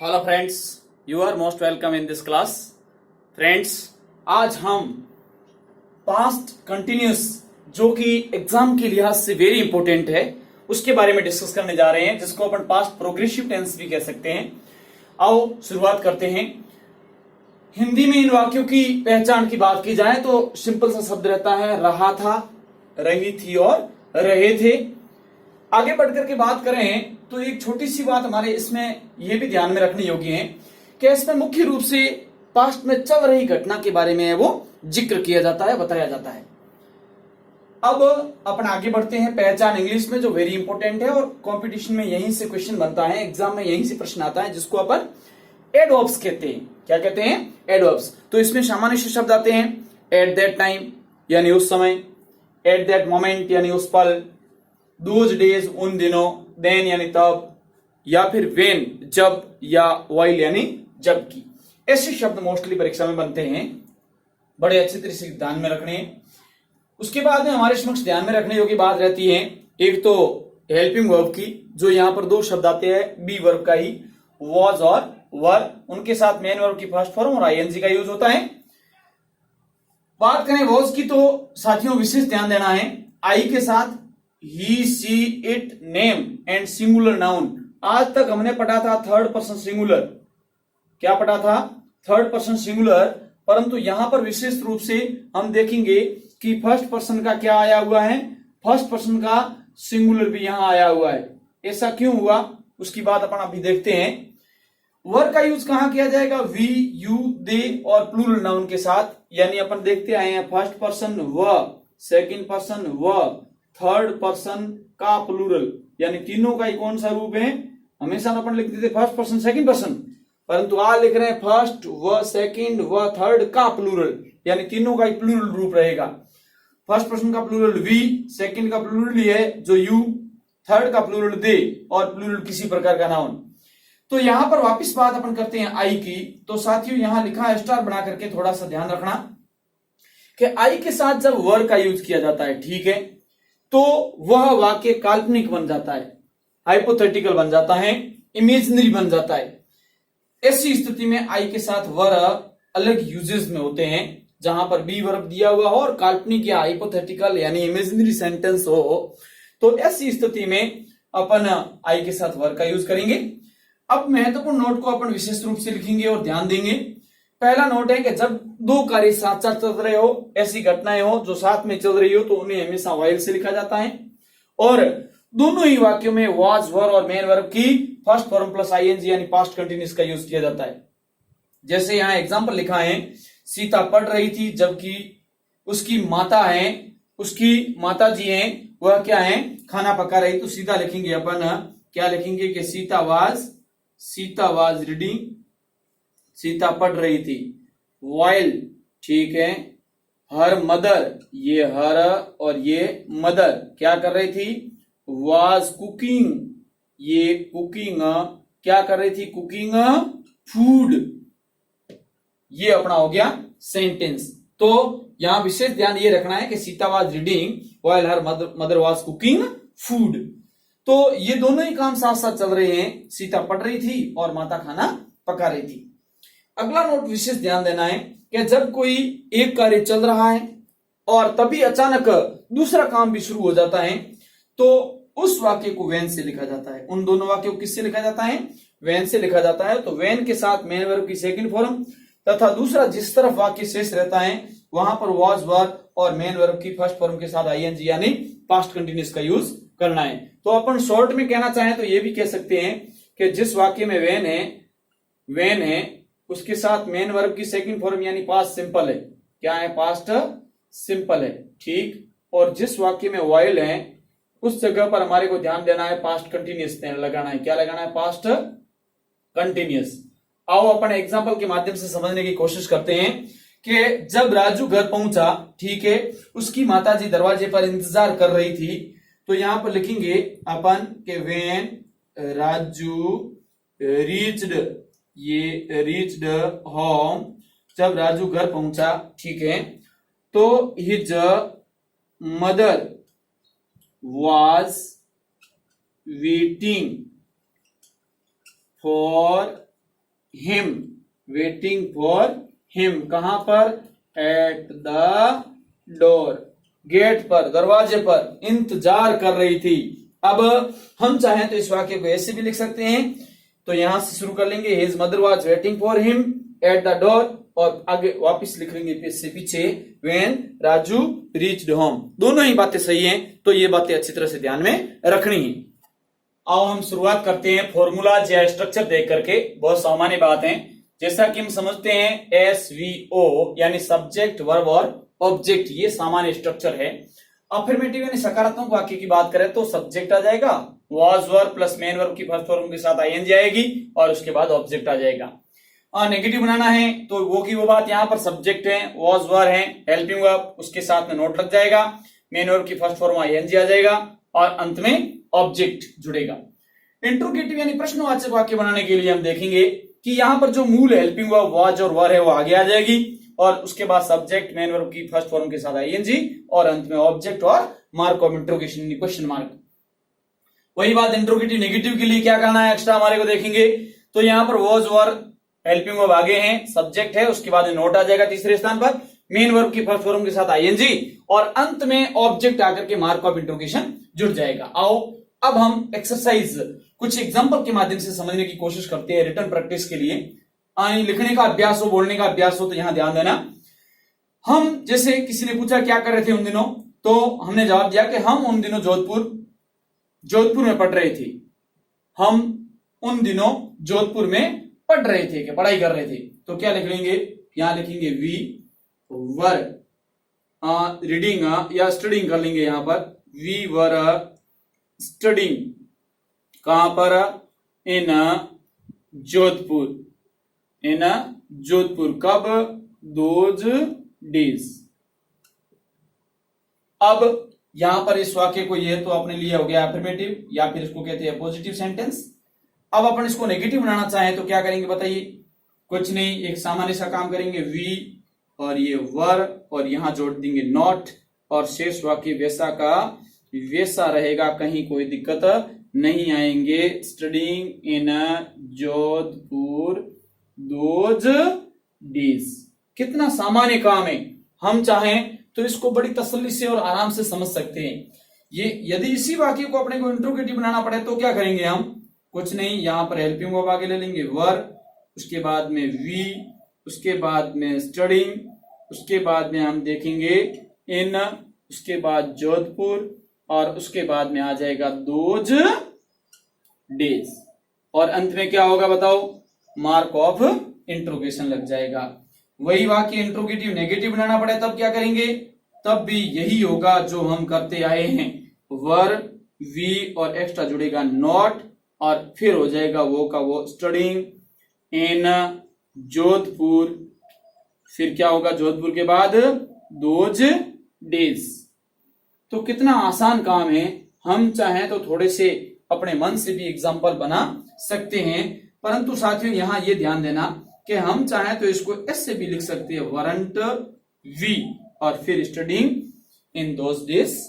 Hello friends, you are most welcome in this class. Friends, आज हम past continuous जो कि एग्जाम के लिहाज से वेरी इंपॉर्टेंट है उसके बारे में डिस्कस करने जा रहे हैं, जिसको अपन पास्ट प्रोग्रेसिव टेंस भी कह सकते हैं। आओ शुरुआत करते हैं। हिंदी में इन वाक्यों की पहचान की बात की जाए तो सिंपल सा शब्द रहता है रहा था, रही थी और रहे थे। आगे बढ़कर के बात करें तो एक छोटी सी बात हमारे इसमें यह भी ध्यान में रखने योग्य है कि इसमें मुख्य रूप से पास्ट में चल रही घटना के बारे में वो जिक्र किया जाता है, बताया जाता है। अब अपन आगे बढ़ते हैं। पहचान इंग्लिश में जो वेरी इंपॉर्टेंट है और कंपटीशन में यहीं से क्वेश्चन बनता है, एग्जाम में यहीं से प्रश्न आता है, जिसको अपन एडवर्ब्स कहते हैं। क्या कहते हैं? एडवर्ब्स। तो इसमें सामान्य से शब्द आते हैं एट दैट टाइम यानी उस समय, एट दैट मोमेंट यानी उस पल, दोज डेज उन दिनों, देन यानी तब, या फिर वेन जब, या वाइल यानी जबकि। ऐसे शब्द मोस्टली परीक्षा में बनते हैं, बड़े अच्छे तरीके से ध्यान में रखने हैं। उसके बाद में हमारे समक्ष ध्यान में रखने योग्य बात रहती है एक तो हेल्पिंग वर्ब की, जो यहां पर दो शब्द आते हैं बी वर्ब का ही, वॉज और वर, उनके साथ मेन वर्ब की फर्स्ट फॉर्म और आईएनजी का यूज होता है। बात करें वॉज की तो साथियों विशेष ध्यान देना है, आई के साथ he, she, it, name and singular noun। आज तक हमने पढ़ा था थर्ड पर्सन सिंगुलर। क्या पढ़ा था? Third person singular. परंतु यहां पर विशेष रूप से हम देखेंगे कि फर्स्ट पर्सन का क्या आया हुआ है, फर्स्ट पर्सन का सिंगुलर भी यहां आया हुआ है। ऐसा क्यों हुआ उसकी बात अपन अभी देखते हैं। वर का यूज कहां किया जाएगा? वी, यू, दे और प्लूरल नाउन के साथ। यानी अपन देखते आए हैं फर्स्ट पर्सन व, सेकंड पर्सन व, थर्ड पर्सन का प्लूरल, यानी तीनों का ही कौन सा रूप है? हमेशा अपन लिखते थे फर्स्ट पर्सन सेकंड पर्सन, परंतु आज लिख रहे हैं फर्स्ट व सेकंड व थर्ड का प्लूरल, यानी तीनों का ही प्लूरल रूप रहेगा। फर्स्ट पर्सन का प्लूरल वी, सेकंड का प्लूरल ही है जो यू, थर्ड का प्लूरल दे और प्लूरल किसी प्रकार का नाउन। तो यहां पर वापिस बात अपन करते हैं आई की। तो साथियों यहां लिखा है स्टार बना करके, थोड़ा सा ध्यान रखना कि आई के साथ जब वर का यूज किया जाता है, ठीक है, तो वह वाक्य काल्पनिक बन जाता है, हाइपोथेटिकल बन जाता है, इमेजिनरी बन जाता है। ऐसी स्थिति में आई के साथ वर अलग यूजेस में होते हैं, जहां पर बी वर्ब दिया हुआ हो और काल्पनिक या हाइपोथेटिकल यानी इमेजिनरी सेंटेंस हो, तो ऐसी स्थिति में अपन आई के साथ वर का यूज करेंगे। अब महत्वपूर्ण नोट को अपन विशेष रूप से लिखेंगे और ध्यान देंगे। पहला नोट है कि जब दो कार्य साथ साथ चल रहे हो, ऐसी घटनाएं हो जो साथ में चल रही हो, तो उन्हें हमेशा वाइल से लिखा जाता है। और दोनों ही वाक्यों में वाज, वर और मेन वर्ब की फर्स्ट फॉर्म प्लस आईएनजी यानी पास्ट कंटिन्यूअस का यूज किया जाता है। जैसे यहां एग्जांपल लिखा है, सीता पढ़ रही थी जबकि उसकी माता है, उसकी माता जी हैं, वह क्या है? खाना पका रही। तो सीधा लिखेंगे अपन, क्या लिखेंगे कि सीता वाज रीडिंग, सीता पढ़ रही थी। वाइल, ठीक है, हर मदर, ये हर और ये मदर क्या कर रही थी? वाज कुकिंग, ये कुकिंग क्या कर रही थी? Cooking food. ये अपना हो गया सेंटेंस। तो यहां विशेष ध्यान ये रखना है कि Sita was reading while her mother was cooking food. तो ये दोनों ही काम साथ साथ चल रहे हैं, सीता पढ़ रही थी और माता खाना पका रही थी। अगला नोट विशेष ध्यान देना है कि जब कोई एक कार्य चल रहा है और तभी अचानक दूसरा काम भी शुरू हो जाता है, तो उस वाक्य को वेन से लिखा जाता है। उन दोनों वाक्यों को किससे लिखा जाता है? वेन से लिखा जाता है। तो वेन के साथ मेन वर्ब की सेकंड फॉर्म तथा दूसरा जिस तरफ वाक्य शेष रहता है वहां पर वाज, वर और मेन वर्ब की फर्स्ट फॉर्म के साथ आईएनजी यानी पास्ट कंटिन्यूअस का यूज करना है। तो अपन शॉर्ट में कहना चाहें तो ये भी कह सकते हैं कि जिस वाक्य में वेन है उसके साथ मेन वर्ब की सेकंड फॉर्म यानी पास्ट सिंपल है। क्या है? पास्ट सिंपल है, ठीक। और जिस वाक्य में वाइल है उस जगह पर हमारे को ध्यान देना है पास्ट कंटिन्यूअस लगाना है। क्या लगाना है? Past continuous. आओ अपन एग्जांपल के माध्यम से समझने की कोशिश करते हैं कि जब राजू घर पहुंचा, ठीक है, उसकी माताजी दरवाजे पर इंतजार कर रही थी। तो यहां पर लिखेंगे अपन के व्हेन राजू रीच्ड, ये रीच्ड होम, जब राजू घर पहुंचा, ठीक है, तो his mother was waiting for him, waiting for him. कहां पर? एट द डोर, गेट पर, दरवाजे पर इंतजार कर रही थी। अब हम चाहें तो इस वाक्य को ऐसे भी लिख सकते हैं, तो यहां से शुरू कर लेंगे, his mother was waiting for him at the door, और आगे वापस लिख लेंगे इससे पीछे, व्हेन राजू रीच्ड होम। दोनों ही बातें सही हैं, तो ये बातें अच्छी तरह से ध्यान में रखनी है। आओ हम शुरुआत करते हैं फॉर्मूला या स्ट्रक्चर देख करके। बहुत सामान्य बात है, जैसा कि हम समझते हैं SVO यानी सब्जेक्ट वर्ब और ऑब्जेक्ट, ये सामान्य स्ट्रक्चर है। अफर्मेटिव यानी सकारात्मक वाक्य की बात करें तो सब्जेक्ट आ जाएगा, was verb plus main verb की फर्स्ट फॉर्म के साथ ING आएगी, और उसके बाद ऑब्जेक्ट आ जाएगा। नेगेटिव बनाना है तो वो की वो बात, यहां पर सब्जेक्ट है, वाज वर्ब है, हेल्पिंग वर्ब, उसके साथ में नोट लग जाएगा, मेन वर्ब की फर्स्ट फॉर्म ING आ जाएगा, और अंत में ऑब्जेक्ट जुड़ेगा। इंट्रोगेटिव यानी प्रश्नवाचक वाक्य बनाने के लिए हम देखेंगे कि यहां पर जो मूल हेल्पिंग वर्ब वाज और वर है वो आगे आ जाएगी, और उसके बाद सब्जेक्ट मेन वर्ब की फर्स्ट फॉर्म के साथ ING, और अंत में ऑब्जेक्ट और mark of interrogation question mark. वही बात इंट्रोगेटिव नेगेटिव के लिए क्या करना है एक्स्ट्रा हमारे को देखेंगे, तो यहां पर वाज वर हेल्पिंग वर्ब आगे है, सब्जेक्ट है, उसके बाद नोट आ जाएगा तीसरे स्थान पर, मेन वर्ब की फर्स्ट फॉर्म के साथ ING, और अंत में ऑब्जेक्ट आकर के मार्क ऑफ इंट्रोगेशन जुड़ जाएगा। आओ अब हम एक्सरसाइज कुछ एग्जांपल के माध्यम से समझने की कोशिश करते हैं रिटन प्रैक्टिस के लिए। लिखने का अभ्यास हो, बोलने का अभ्यास हो, तो यहां ध्यान देना। हम जैसे किसी ने पूछा क्या कर रहे थे उन दिनों, तो हमने जवाब दिया कि हम उन दिनों जोधपुर में पढ़ रहे थे। हम उन दिनों जोधपुर में पढ़ रहे थे, क्या पढ़ाई कर रहे थे। तो क्या लिख लेंगे, यहां लिखेंगे वी वर रीडिंग या स्टडिंग कर लेंगे, यहां पर वी वर स्टडिंग, कहां पर? इन जोधपुर, इन जोधपुर, कब? Those days. अब यहां पर इस वाक्य को, ये तो आपने लिया हो गया अफर्मेटिव, या फिर इसको कहते हैं पॉजिटिव सेंटेंस। अब अपन इसको नेगेटिव बनाना चाहें तो क्या करेंगे बताइए? कुछ नहीं, एक सामान्य सा काम करेंगे, वी और ये वर, और यहां जोड़ देंगे नॉट, और शेष वाक्य वैसा का वैसा रहेगा, कहीं कोई दिक्कत नहीं आएंगे। Studying in Jodhpur those days. कितना सामान्य काम है, हम चाहें तो इसको बड़ी तसल्ली से और आराम से समझ सकते हैं। ये यदि इसी वाक्य को अपने को इंट्रोगेटिव बनाना पड़े तो क्या करेंगे हम? कुछ नहीं, यहां पर हेल्पिंग वर्ब आगे ले लेंगे, वर, उसके बाद में वी, उसके बाद में स्टडीइंग, उसके बाद में हम देखेंगे इन, उसके बाद जोधपुर, और उसके बाद में आ जाएगा दोज डेज, और अंत में क्या होगा बताओ? मार्क ऑफ इंट्रोगेशन लग जाएगा। वही वाक्य इंट्रोगेटिव नेगेटिव बनाना पड़े तब क्या करेंगे? तब भी यही होगा जो हम करते आए हैं, वर, वी और एक्स्ट्रा जुड़ेगा नॉट, और फिर हो जाएगा वो का वो स्टडीइंग इन जोधपुर, फिर क्या होगा जोधपुर के बाद? Those days. तो कितना आसान काम है, हम चाहें तो थोड़े से अपने मन से भी एग्जाम्पल बना सकते हैं, परंतु साथियों यहां ये ध्यान देना कि हम चाहें तो इसको ऐसे भी लिख सकते हैं, वरंट वी और फिर studying in those days,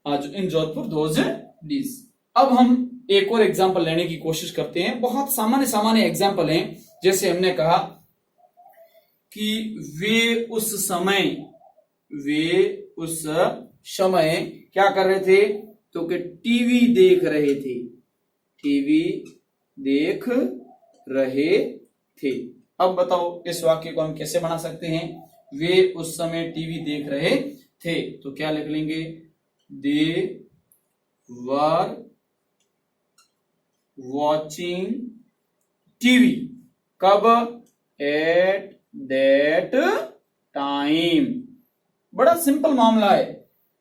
in Jodhpur those days. अब हम एक और एग्जाम्पल लेने की कोशिश करते हैं। बहुत सामान्य एग्जाम्पल हैं, जैसे हमने कहा कि वे उस समय क्या कर रहे थे, तो कि टीवी देख रहे थे, टीवी देख रहे थे। अब बताओ इस वाक्य को हम कैसे बना सकते हैं? वे उस समय टीवी देख रहे थे, तो क्या लिख लेंगे? दे वर वॉचिंग टीवी, कब? Eight that time. बड़ा सिंपल मामला है।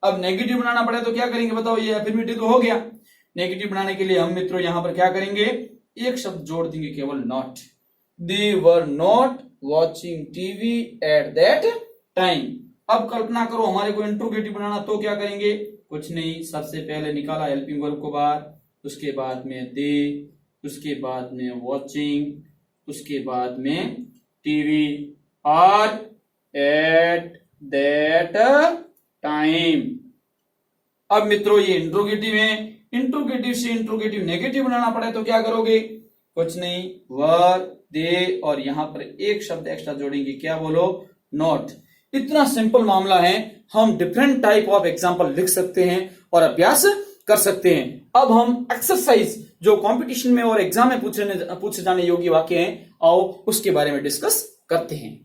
अब नेगेटिव बनाना पड़े तो क्या करेंगे बताओ? ये अफर्मेटिव तो हो गया। नेगेटिव बनाने के लिए हम मित्रों यहां पर क्या करेंगे? एक शब्द जोड़ देंगे, केवल not. They were not watching TV at that time. अब कल्पना करो हमारे को इंट्रोगेटिव बनाना, तो क्या करेंगे? कुछ नहीं, सबसे पहले निकाला हेल्पिंग वर्ब को बाहर, उसके बाद में दे, उसके बाद में वॉचिंग, उसके बाद में टीवी, और एट दैट टाइम। अब मित्रों ये इंट्रोगेटिव है, इंट्रोगेटिव से इंट्रोगेटिव नेगेटिव बनाना पड़े तो क्या करोगे? कुछ नहीं, वर दे और यहां पर एक शब्द एक्स्ट्रा जोड़ेंगे, क्या बोलो, नॉट। इतना सिंपल मामला है। हम डिफरेंट टाइप ऑफ एग्जाम्पल लिख सकते हैं और अभ्यास कर सकते हैं। अब हम एक्सरसाइज जो कंपटीशन में और एग्जाम में पूछे जाने योग्य वाक्य हैं, आओ उसके बारे में डिस्कस करते हैं।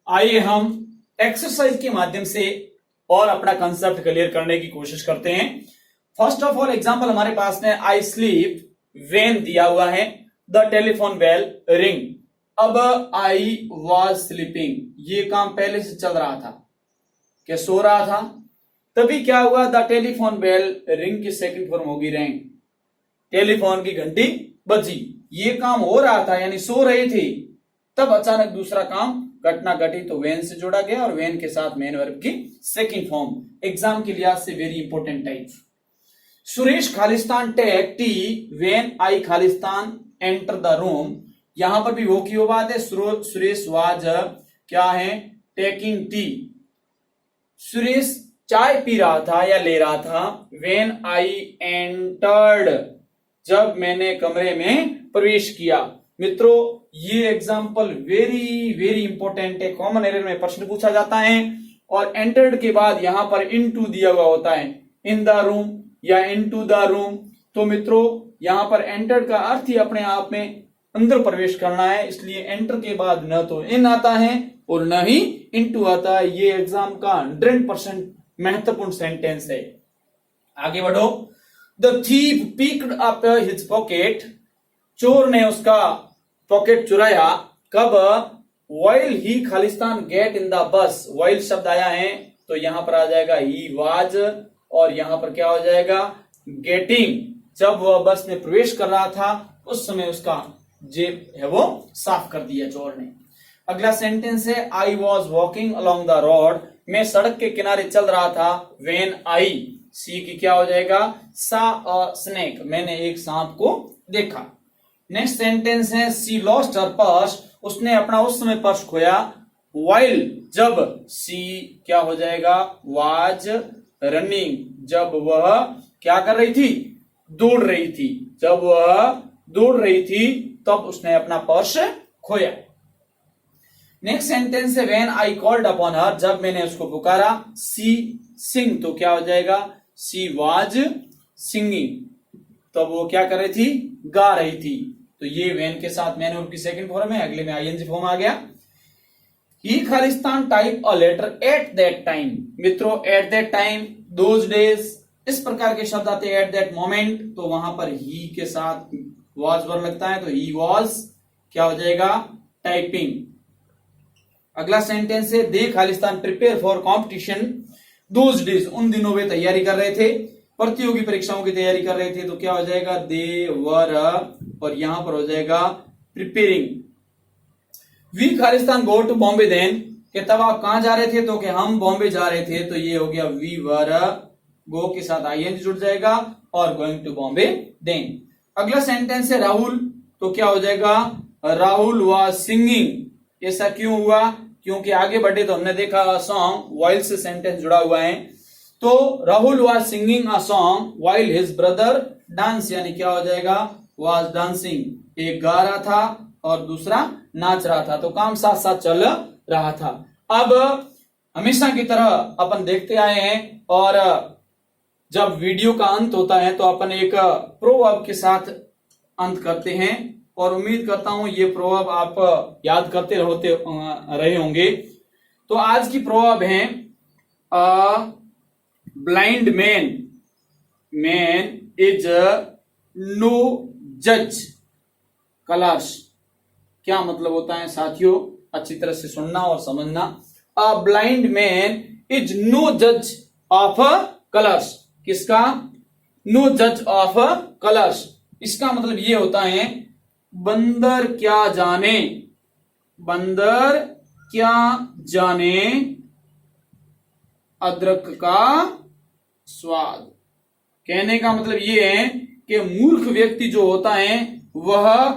आइए हम एक्सरसाइज के माध्यम से और अपना कंसेप्ट क्लियर करने की कोशिश करते हैं। फर्स्ट ऑफ ऑल एग्जाम्पल हमारे पास में आई स्लीप व्हेन दिया हुआ है, द टेलीफोन बेल रिंग। अब आई वॉज स्लीपिंग, ये काम पहले से चल रहा था, क्या सो रहा था, तभी क्या हुआ, द टेलीफोन बेल रिंग की सेकंड फॉर्म होगी रैंग, टेलीफोन की घंटी बजी। ये काम हो रहा था यानी सो रहे थे, तब अचानक दूसरा काम घटना घटी तो वेन से जोड़ा गया और वेन के साथ मेन वर्ब की सेकंड फॉर्म। एग्जाम के लिहाज से वेरी इंपॉर्टेंट टाइप। सुरेश खालिस्तान टेक टी वेन आई खालिस्तान एंटर द रूम। यहां पर भी वो की वो बात है, सुरेश वाज क्या है, टेकिंग टी। सुरेश चाय पी रहा था या ले रहा था, वेन आई एंटर्ड, जब मैंने कमरे में प्रवेश किया। मित्रों ये एग्जाम्पल वेरी वेरी इंपॉर्टेंट है, कॉमन एरर में प्रश्न पूछा जाता है। और एंटर्ड के बाद यहां पर इनटू दिया हुआ होता है, इन द रूम या इनटू द रूम। तो मित्रों यहां पर एंटर्ड का अर्थ ही अपने आप में अंदर प्रवेश करना है, इसलिए एंटर के बाद न तो इन आता है और न ही इनटू आता है। ये एग्जाम का 100% महत्वपूर्ण सेंटेंस है। आगे बढ़ो। The thief picked up his pocket, चोर ने उसका पॉकेट चुराया। कब, while he Khalistan get in the bus. While शब्द आया है तो यहां पर आ जाएगा ही वाज और यहां पर क्या हो जाएगा, गेटिंग। जब वह बस में प्रवेश कर रहा था उस समय उसका जेब है वो साफ कर दिया चोर ने। अगला सेंटेंस है I was walking along the road, मैं सड़क के किनारे चल रहा था। वेन आई, सी की क्या हो जाएगा, सा अ स्नेक, मैंने एक सांप को देखा। नेक्स्ट सेंटेंस है सी लॉस्ट हर पर्स, उसने अपना उस समय पर्स खोया। वाइल, जब, सी क्या हो जाएगा, वाज रनिंग, जब वह क्या कर रही थी, दौड़ रही थी। जब वह दौड़ रही थी तब उसने अपना पर्स खोया। नेक्स्ट सेंटेंस है when I called upon her, जब मैंने उसको पुकारा। सी सिंग, तो क्या हो जाएगा, सी वाज सिंगिंग, तब वो क्या कर रही थी, गा रही थी। तो ये वेन के साथ मैन वर्ब की सेकंड फॉर्म है, अगले में आईएनजी फॉर्म आ गया। ही Khalistan type a letter at that time. मित्रों at that time, those days, इस प्रकार के शब्द आते हैं। एट दैट मोमेंट, तो वहां पर ही के साथ वॉज वर्ब लगता है, तो ही वॉज क्या हो जाएगा, टाइपिंग। अगला सेंटेंस है they Khalistan prepare for competition those days, उन दिनों वे तैयारी कर रहे थे, प्रतियोगी परीक्षाओं की तैयारी कर रहे थे। तो क्या हो जाएगा, दे वर, और यहां पर हो जाएगा प्रिपेयरिंग। वी खालिस्तान गो टू बॉम्बे देन, कि तब आप कहां जा रहे थे, तो कि हम बॉम्बे जा रहे थे। तो ये हो गया वी वर, गो के साथ आईएनजी जुड़ जाएगा और गोइंग टू बॉम्बे देन। अगला सेंटेंस है राहुल, तो क्या हो जाएगा, राहुल वाज सिंगिंग। ऐसा क्यों हुआ, क्योंकि आगे बढ़े तो हमने देखा सॉन्ग वाइल से सेंटेंस जुड़ा हुआ है। तो Rahul was singing a song while his brother dance, यानी क्या हो जाएगा, वाज डांसिंग। एक गा रहा था और दूसरा नाच रहा था, तो काम साथ साथ चल रहा था। अब हमेशा की तरह अपन देखते आए हैं और जब वीडियो का अंत होता है तो अपन एक प्रोवर्ब के साथ अंत करते हैं और उम्मीद करता हूं ये प्रोवर्ब आप याद करते रहे होंगे। तो आज की प्रोवर्ब है ब्लाइंड मैन इज नो जज कलर्स। क्या मतलब होता है साथियों, अच्छी तरह से सुनना और समझना। A blind man is no जज ऑफ कलर्स। किसका, नो जज ऑफ कलर्स। इसका मतलब ये होता है बंदर क्या जाने, बंदर क्या जाने अदरक का स्वाद। कहने का मतलब ये है कि मूर्ख व्यक्ति जो होता है वह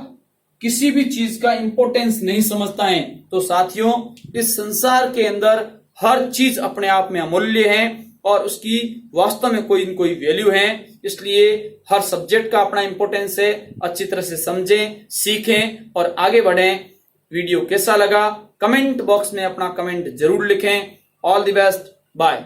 किसी भी चीज का इंपॉर्टेंस नहीं समझता है। तो साथियों इस संसार के अंदर हर चीज अपने आप में अमूल्य है और उसकी वास्तव में कोई न कोई वैल्यू है। इसलिए हर सब्जेक्ट का अपना इंपॉर्टेंस है, अच्छी तरह से समझें, सीखें और आगे बढ़ें। वीडियो कैसा लगा कमेंट बॉक्स में अपना कमेंट जरूर लिखें। All the best, bye.